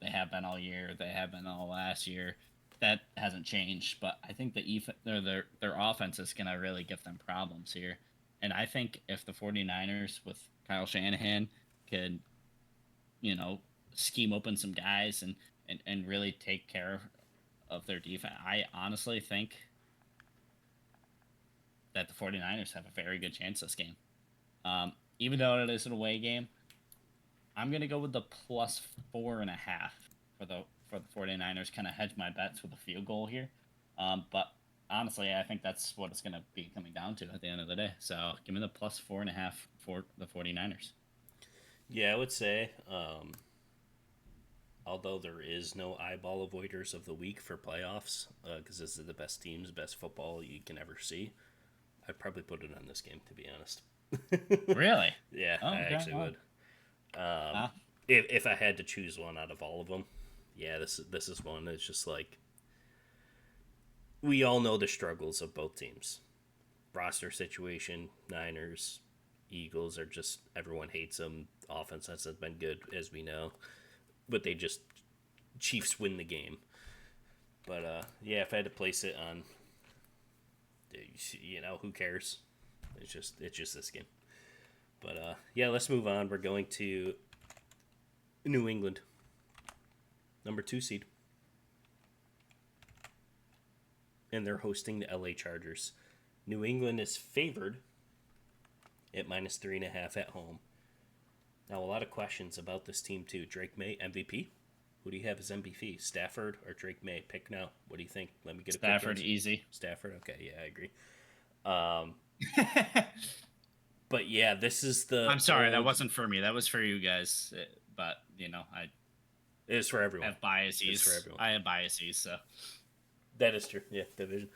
They have been all year. They have been all last year. That hasn't changed, but I think their offense is going to really give them problems here. And I think if the 49ers with Kyle Shanahan could, scheme open some guys and really take care of their defense, I honestly think that the 49ers have a very good chance this game. Even though it is an away game, I'm going to go with the +4.5 for the 49ers, kind of hedge my bets with a field goal here. But honestly, I think that's what it's going to be coming down to at the end of the day. So give me the +4.5 for the 49ers. Yeah, I would say, although there is no eyeball avoiders of the week for playoffs, because this is the best teams, best football you can ever see, I'd probably put it on this game, to be honest. Really? Yeah, I actually would. If I had to choose one out of all of them, yeah, this is one. It's just like, we all know the struggles of both teams. Roster situation, Niners, Eagles are just, everyone hates them. Offense hasn't been good, as we know, but Chiefs win the game. But yeah, if I had to place it on, who cares? It's just this game. But yeah, let's move on. We're going to New England, number 2 seed, and they're hosting the LA Chargers. New England is favored at -3.5 at home. Now, a lot of questions about this team too. Drake May, MVP. Who do you have as MVP? Stafford or Drake May? Pick now. What do you think? Let me get a Stafford, easy. Stafford. Okay, yeah, I agree. But yeah, this is the. I'm sorry, that wasn't for me. That was for you guys. But it is for everyone. I have biases. It's for everyone. I have biases, so. That is true. Yeah, division.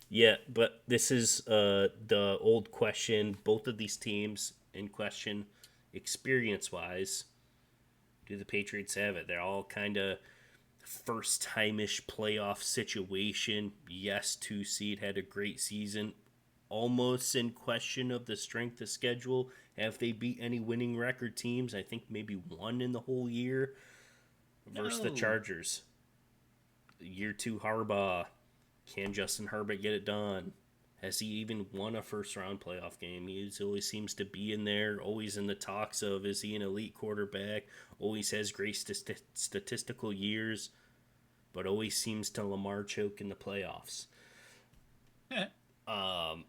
Yeah, but this is the old question. Both of these teams in question, experience-wise, do the Patriots have it? They're all kind of first time-ish playoff situation. Yes, 2 seed had a great season. Almost in question of the strength of schedule. Have they beat any winning record teams? I think maybe one in the whole year versus the No. Chargers. Year 2 Harbaugh. Can Justin Herbert get it done? Has he even won a first round playoff game? He always seems to be in there, always in the talks of is he an elite quarterback? Always has great statistical years, but always seems to Lamar choke in the playoffs. Um,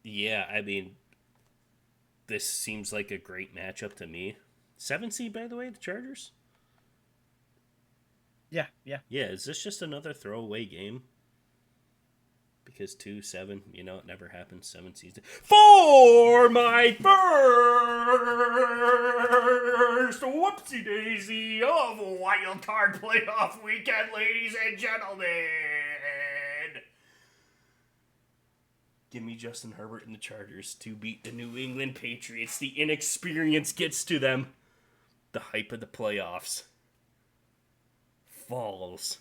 yeah, I mean, this seems like a great matchup to me. 7 seed, by the way, the Chargers? Yeah, yeah. Yeah, is this just another throwaway game? Because 2-7, it never happens. 7 seasons. For my first whoopsie daisy of wild card playoff weekend, ladies and gentlemen. Give me Justin Herbert and the Chargers to beat the New England Patriots. The inexperience gets to them. The hype of the playoffs falls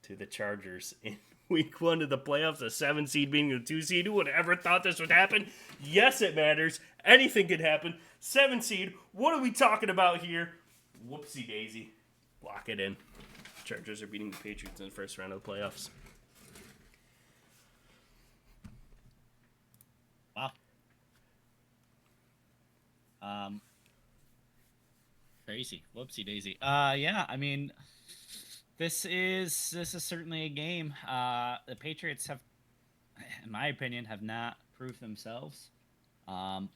to the Chargers in week 1 of the playoffs, a 7 seed being the 2 seed. Who would have ever thought this would happen? Yes, it matters. Anything could happen. 7 seed. What are we talking about here? Whoopsie daisy. Lock it in. Chargers are beating the Patriots in the first round of the playoffs. Wow. Crazy. Whoopsie daisy. Yeah, I mean, this is certainly a game. The Patriots have, in my opinion, have not proved themselves. But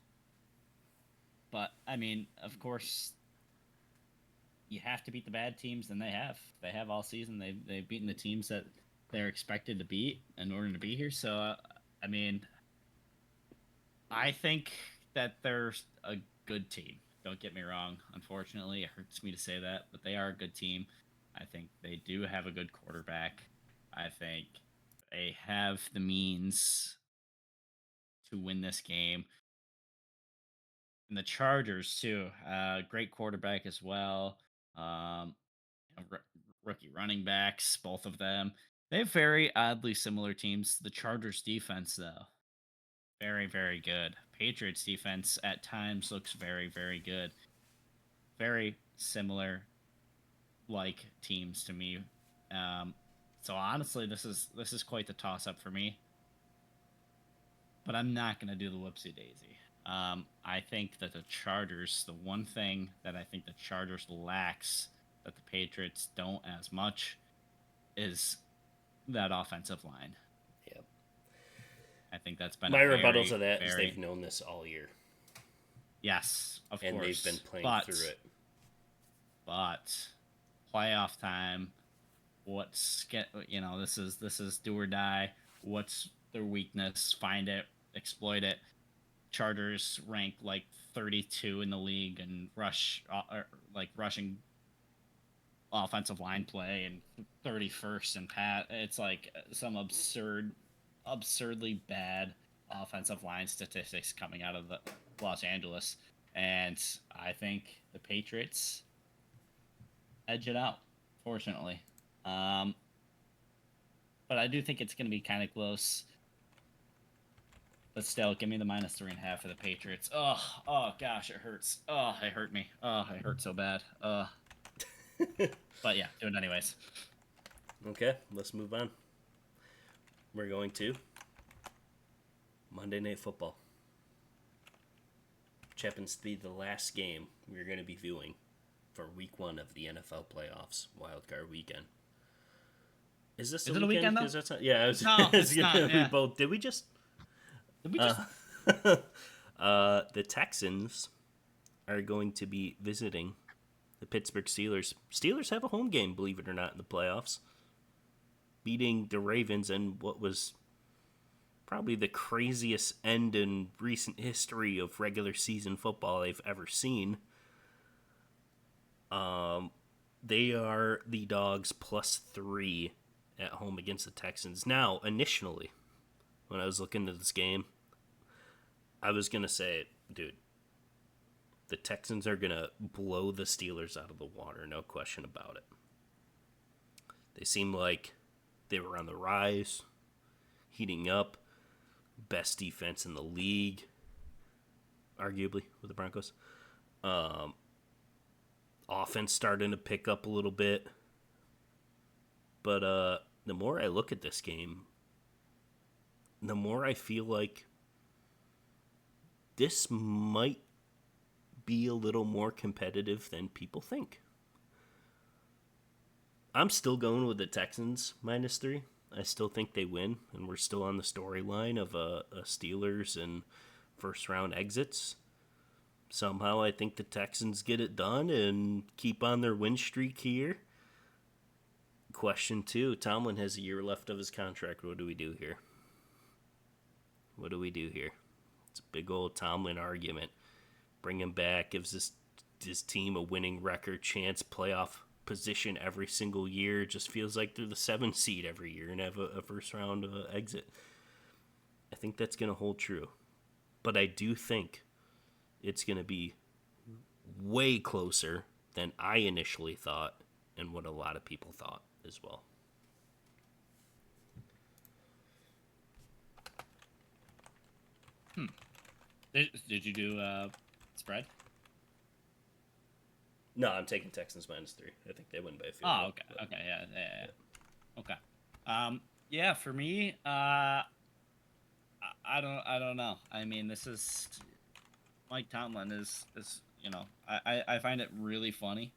I mean, of course, you have to beat the bad teams, and they have. They have all season. They've beaten the teams that they're expected to beat in order to be here. So, I mean, I think that they're a good team. Don't get me wrong. Unfortunately, it hurts me to say that, but they are a good team. I think they do have a good quarterback. I think they have the means to win this game. And the Chargers too, great quarterback as well. Um, Rookie running backs, both of them. They have very oddly similar teams. The Chargers defense, though, very, very good. Patriots defense at times looks very, very good. Very similar like teams to me. Um, so honestly, this is quite the toss up for me. But I'm not gonna do the whoopsie daisy. I think that the Chargers, the one thing that I think the Chargers lacks that the Patriots don't as much is that offensive line. Yep. I think that's been My a rebuttals very, of that is very they've known this all year. yes, of and course. they've been playing through it. But playoff time, this is do or die. What's their weakness? Find it, exploit it. Chargers rank like 32 in the league and rushing offensive line play and 31st in pat. It's like some absurdly bad offensive line statistics coming out of the Los Angeles, and I think the Patriots edge it out, fortunately. But I do think it's going to be kind of close. But still, give me the -3.5 for the Patriots. Oh gosh, it hurts. Oh, it hurt me. Oh, it hurt so bad. But yeah, do it anyways. Okay, let's move on. We're going to Monday Night Football. Which happens to be the last game we're going to be viewing for week 1 of the NFL playoffs, wildcard weekend. Is this Is it a weekend, though? That's not, yeah, No, it's not, yeah. We both, did we just... the Texans are going to be visiting the Pittsburgh Steelers. Steelers have a home game, believe it or not, in the playoffs, beating the Ravens in what was probably the craziest end in recent history of regular season football they've ever seen. They are the Dogs +3 at home against the Texans. Now, initially, when I was looking at this game, I was going to say, dude, The Texans are going to blow the Steelers out of the water, no question about it. They seem like they were on the rise, heating up, best defense in the league, arguably, with the Broncos. Offense starting to pick up a little bit. But the more I look at this game, the more I feel like this might be a little more competitive than people think. I'm still going with the Texans -3. I still think they win, and we're still on the storyline of a Steelers and first round exits. Somehow I think the Texans get it done and keep on their win streak here. Question 2, Tomlin has a year left of his contract. What do we do here? What do we do here? It's a big old Tomlin argument. Bring him back, gives his team a winning record chance, playoff position every single year. Just feels like they're the 7th seed every year and have a first round exit. I think that's going to hold true. But I do think it's going to be way closer than I initially thought and what a lot of people thought as well. Did you do spread? No, I'm taking Texans -3. I think they win by a field Oh, goal, okay. but- Okay, yeah. Okay. Yeah, for me, I don't know. I mean, this is Mike Tomlin is I find it really funny,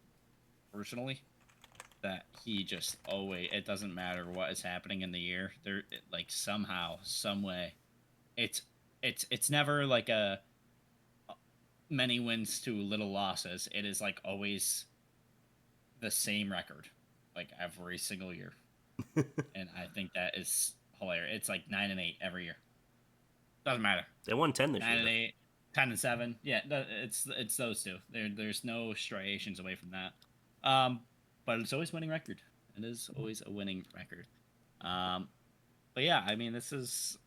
personally, that he just always, it doesn't matter what is happening in the year. Like somehow, some way, it's never like a many wins to little losses. It is like always the same record, like every single year. And I think that is hilarious. It's like 9-8 every year. Doesn't matter. They won 10 this 9-8, 10-7. Yeah, it's those two. There's no striations away from that. But it's always winning record. It is always a winning record. But yeah, I mean, this is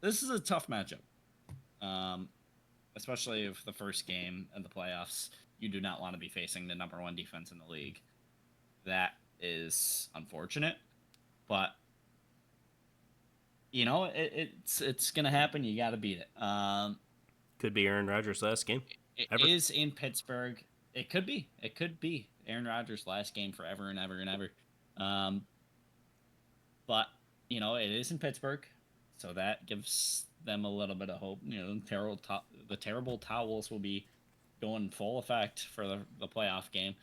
a tough matchup. Especially if the first game of the playoffs, you do not want to be facing the number 1 defense in the league. That is unfortunate, but it's gonna happen. You got to beat it. Could be Aaron Rodgers' last game. It ever. is in Pittsburgh. It could be. It could be Aaron Rodgers' last game forever and ever and ever. But it is in Pittsburgh, so that gives them a little bit of hope. The terrible towels will be going full effect for the playoff game.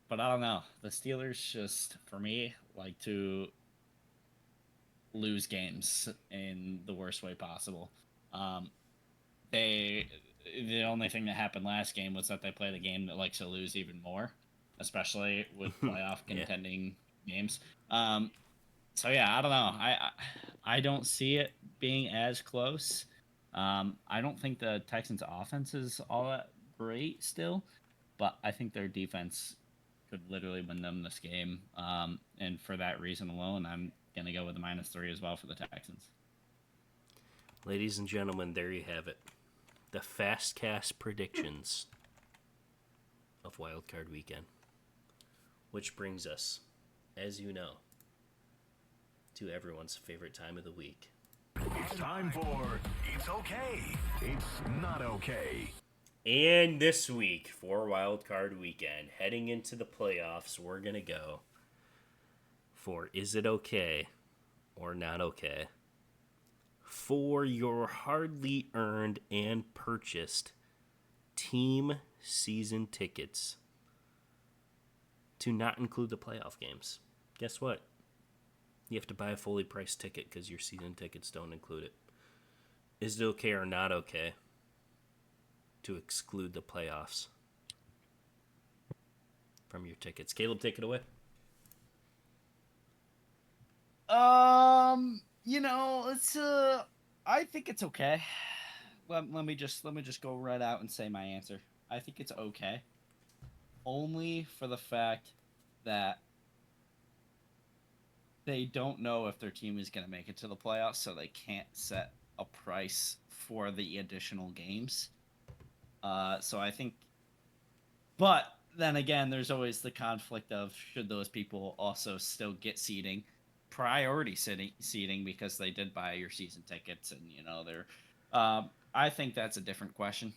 But I don't know. The Steelers just, for me, like to lose games in the worst way possible. The only thing that happened last game was that they played a game that likes to lose even more, especially with playoff contending games. So yeah, I don't know. I don't see it being as close. I don't think the Texans' offense is all that great still, but I think their defense could literally win them this game. And for that reason alone, I'm gonna go with the -3 as well for the Texans. Ladies and gentlemen, there you have it. The Fastcast predictions of Wild Card Weekend. Which brings us, as you know, to everyone's favorite time of the week. It's time for It's Okay, It's Not Okay. And this week, for Wild Card Weekend, heading into the playoffs, we're going to go for Is It Okay or Not Okay? For your hardly earned and purchased team season tickets to not include the playoff games. Guess what? You have to buy a fully priced ticket because your season tickets don't include it. Is it okay or not okay to exclude the playoffs from your tickets? Caleb, take it away. It's I think it's okay. Let me just go right out and say my answer. I think it's okay. Only for the fact that they don't know if their team is going to make it to the playoffs, so they can't set a price for the additional games. So I think, but then again, there's always the conflict of should those people also still get priority seating because they did buy your season tickets and they're. I think that's a different question.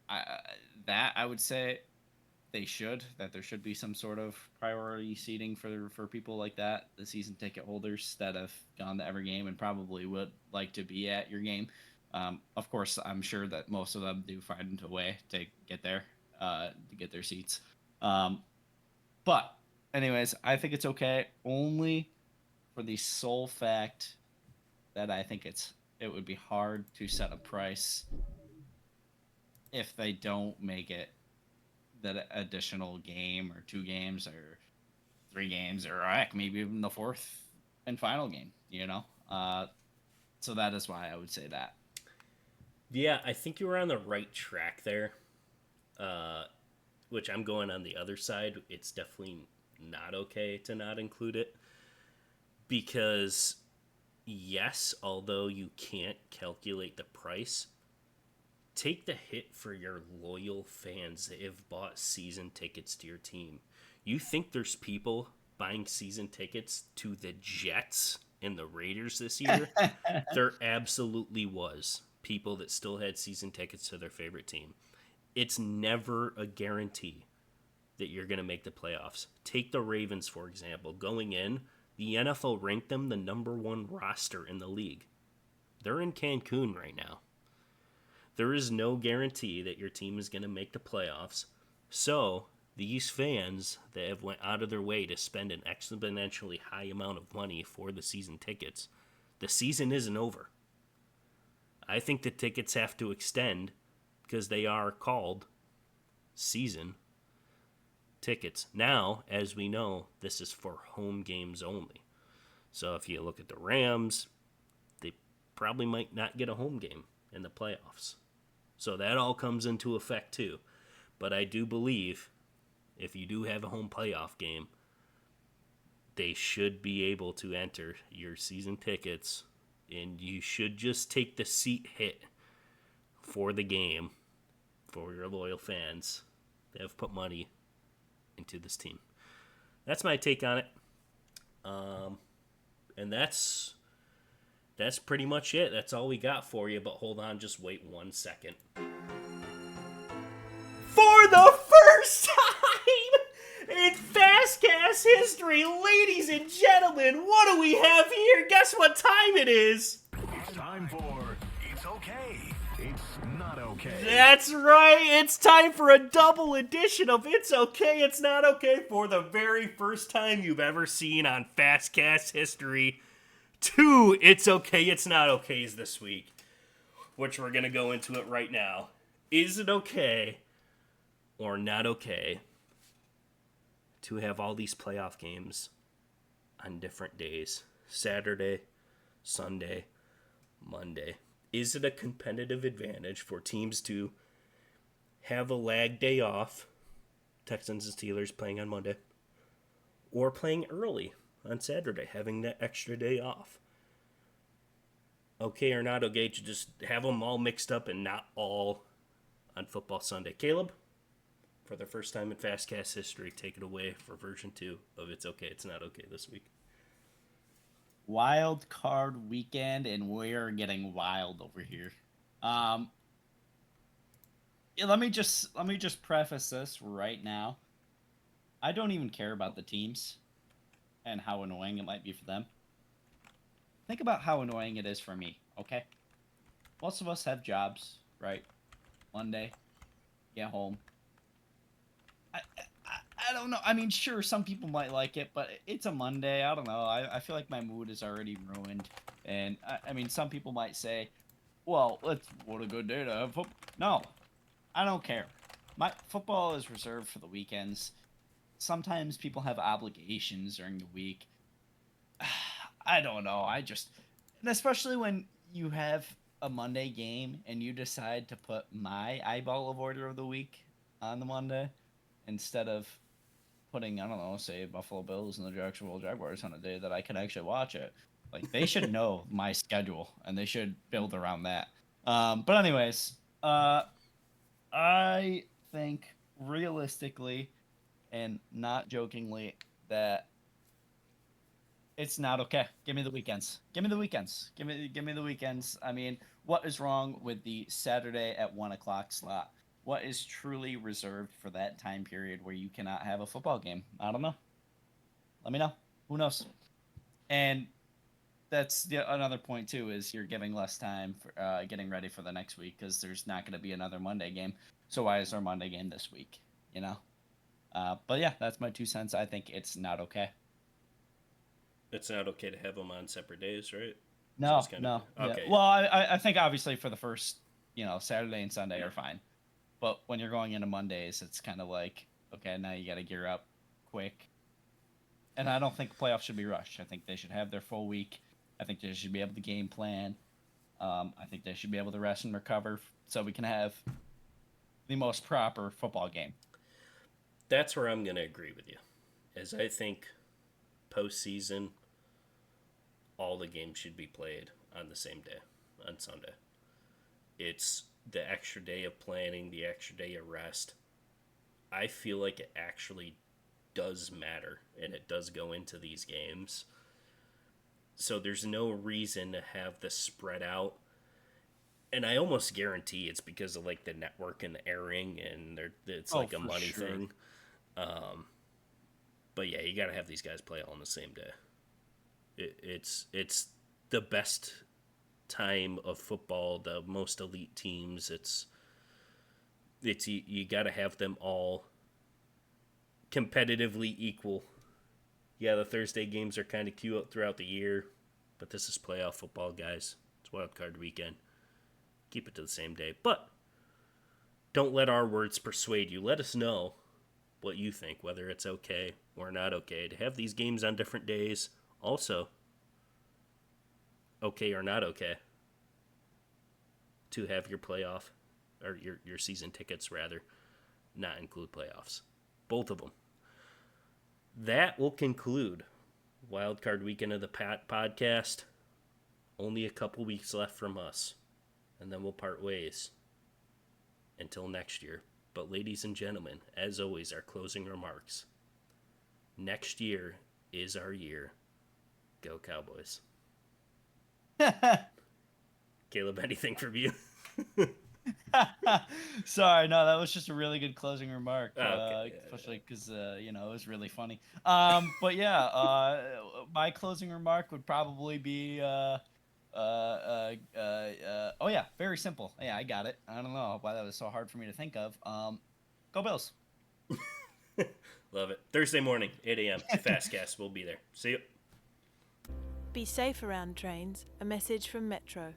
I would say that there should be some sort of priority seating for people like that, the season ticket holders that have gone to every game and probably would like to be at your game. Of course, I'm sure that most of them do find a way to get there, to get their seats. But anyways, I think it's okay only for the sole fact that I think it would be hard to set a price if they don't make it that additional game or 2 games or 3 games or heck, maybe even the 4th and final game, so that is why I would say that. Yeah, I think you were on the right track there, which I'm going on the other side. It's definitely not okay to not include it because, yes, although you can't calculate the price, take the hit for your loyal fans that have bought season tickets to your team. You think there's people buying season tickets to the Jets and the Raiders this year? There absolutely was people that still had season tickets to their favorite team. It's never a guarantee that you're going to make the playoffs. Take the Ravens, for example. Going in, the NFL ranked them the number 1 roster in the league. They're in Cancun right now. There is no guarantee that your team is going to make the playoffs. So, these fans that have went out of their way to spend an exponentially high amount of money for the season tickets, the season isn't over. I think the tickets have to extend because they are called season tickets. Now, as we know, this is for home games only. So if you look at the Rams, they probably might not get a home game in the playoffs. So that all comes into effect too. But I do believe if you do have a home playoff game, they should be able to enter your season tickets, and you should just take the seat hit for the game for your loyal fans that have put money into this team. That's my take on it. And that's pretty much it. That's all we got for you, but hold on, just wait 1 second. For the first time in Fastcast history, ladies and gentlemen, what do we have here? Guess what time it is? It's time for It's Okay, It's Not Okay. That's right. It's time for a double edition of It's Okay, It's Not Okay for the very first time you've ever seen on Fastcast history. 2 It's Okay, It's Not Okays this week, which we're going to go into it right now. Is it okay or not okay to have all these playoff games on different days? Saturday, Sunday, Monday. Is it a competitive advantage for teams to have a lag day off, Texans and Steelers playing on Monday, or playing early on Saturday, having that extra day off? Okay or not okay to just have them all mixed up and not all on football Sunday? Caleb, for the first time in Fastcast history, take it away for version 2 of It's Okay, It's Not Okay this week. Wild card weekend, and we're getting wild over here. Let me just preface this right now. I don't even care about the teams and how annoying it might be for them. Think about how annoying it is for me, okay? Most of us have jobs, right? Monday, get home. I don't know. I mean, sure, some people might like it, but it's a Monday. I don't know. I feel like my mood is already ruined. And, I mean, some people might say, well, what a good day to have football. No, I don't care. My football is reserved for the weekends. Sometimes people have obligations during the week. I don't know. And especially when you have a Monday game and you decide to put my eyeball of order of the week on the Monday instead of putting, I don't know, say Buffalo Bills and the Jacksonville Jaguars on a day that I can actually watch it. Like, they should know my schedule and they should build around that. But anyways, I think realistically and not jokingly that it's not okay. Give me the weekends. Give me the weekends. Give me the weekends. I mean, what is wrong with the Saturday at 1 o'clock slot? What is truly reserved for that time period where you cannot have a football game? I don't know. Let me know. Who knows? And that's another point too, is you're giving less time for getting ready for the next week because there's not going to be another Monday game. So why is there a Monday game this week? You know. But yeah, that's my 2 cents. I think it's not okay. It's not okay to have them on separate days, right? So No, it's kind of no. Yeah. okay. Well, I think obviously for the first, Saturday and Sunday are fine. But when you're going into Mondays, it's kind of like, okay, now you got to gear up quick. And I don't think playoffs should be rushed. I think they should have their full week. I think they should be able to game plan. I think they should be able to rest and recover so we can have the most proper football game. That's where I'm going to agree with you. As I think postseason, all the games should be played on the same day, on Sunday. It's the extra day of planning, the extra day of rest. I feel like it actually does matter, and it does go into these games. So there's no reason to have this spread out. And I almost guarantee it's because of like the network and the airing, and it's like a money thing. But yeah, you got to have these guys play all on the same day. It's the best time of football, the most elite teams. It's you got to have them all competitively equal. Yeah, the Thursday games are kind of cute throughout the year, but this is playoff football, guys. It's wild card weekend. Keep it to the same day, but don't let our words persuade you. Let us know what you think, whether it's okay or not okay to have these games on different days. Also, okay or not okay to have your playoff, or your season tickets, rather, not include playoffs. Both of them. That will conclude Wildcard Weekend of the podcast. Only a couple weeks left from us, and then we'll part ways until next year. But ladies and gentlemen, as always, our closing remarks. Next year is our year. Go Cowboys. Caleb, anything from you? Sorry, no, that was just a really good closing remark. Okay. Especially because it was really funny. But yeah, my closing remark would probably be oh yeah, very simple. Yeah, I got it. I don't know why that was so hard for me to think of. Go Bills. Love it. Thursday morning, 8 a.m. Fastcast. We'll be there. See you. Be safe around trains. A message from Metro.